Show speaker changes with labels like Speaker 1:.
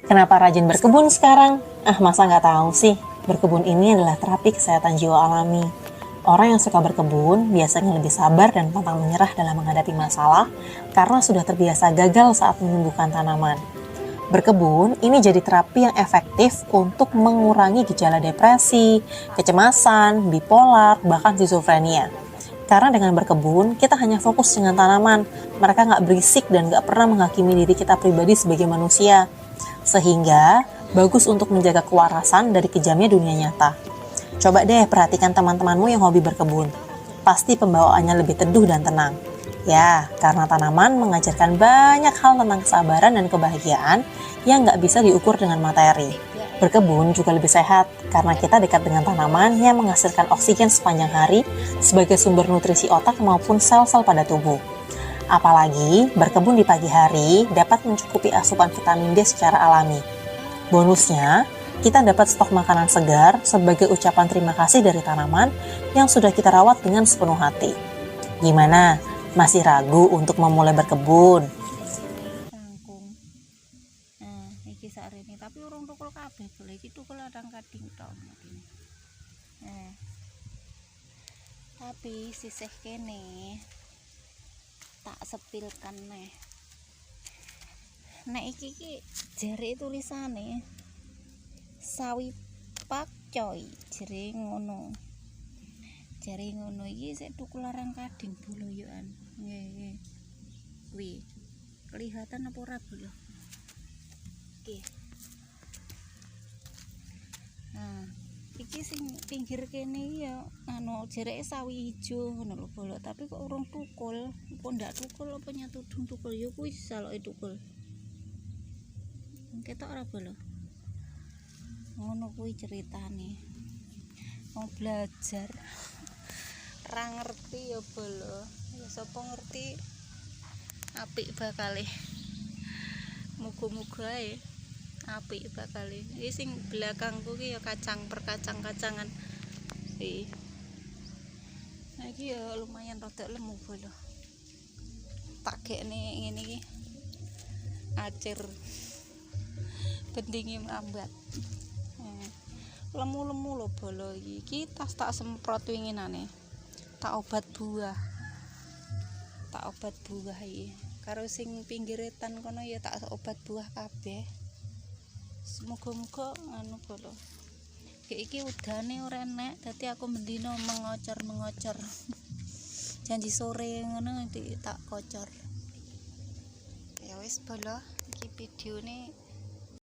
Speaker 1: Kenapa rajin berkebun sekarang? Masa nggak tahu sih? Berkebun ini adalah terapi kesehatan jiwa alami. Orang yang suka berkebun biasanya lebih sabar dan pantang menyerah dalam menghadapi masalah karena sudah terbiasa gagal saat menumbuhkan tanaman. Berkebun ini jadi terapi yang efektif untuk mengurangi gejala depresi, kecemasan, bipolar, bahkan skizofrenia. Karena dengan berkebun, kita hanya fokus dengan tanaman. Mereka nggak berisik dan nggak pernah menghakimi diri kita pribadi sebagai manusia. Sehingga, bagus untuk menjaga kewarasan dari kejamnya dunia nyata. Coba deh perhatikan teman-temanmu yang hobi berkebun. Pasti pembawaannya lebih teduh dan tenang. Ya, karena tanaman mengajarkan banyak hal tentang kesabaran dan kebahagiaan yang nggak bisa diukur dengan materi. Berkebun juga lebih sehat karena kita dekat dengan tanaman yang menghasilkan oksigen sepanjang hari sebagai sumber nutrisi otak maupun sel-sel pada tubuh. Apalagi berkebun di pagi hari dapat mencukupi asupan vitamin D secara alami. Bonusnya, kita dapat stok makanan segar sebagai ucapan terima kasih dari tanaman yang sudah kita rawat dengan sepenuh hati. Gimana? Masih ragu untuk memulai berkebun?
Speaker 2: Langkung. Nah, iki sarene tapi urung tukul kabeh boleh iki tukul adang kading tok. Tapi sisih kene tak sepilkan neh. Nek iki jare tulisane sawi pakcoy jere ngono. Jare ngono iki sik tukul arang kading boloyoan. Nggih. Kuwi. Kelihatan apa ora bolo? Oke. Nah, iki sing pinggir kene ya jereke sawi ijo ngono lho bolo, tapi kok urung tukul. Apa ndak tukul apa nyatudung tukul ya kuwi saloke tukul. Ketok ora bolo? Ngono kuwi ceritane. Mau belajar ra ngerti ya bolo. Ya sapa ngerti apik bakale. Muga-muga ae apik bakale. Iki sing belakangku ki ya kacang perkacang-kacangan. Nah iki ya lumayan rada lemu bolo. Tak gekne ngene iki. Acir. Bendinge mrambat. Lemu-lemu lho bolo iki tas tak semprot winginane. Tak obat buah iki karo sing pinggiretan kono ya tak obat buah kabeh. Semoga-moga anu bolo. Iki udane ora enek dadi aku mendino mengocor. Janji sore ngono tak kocor. Ya wis bolo iki videone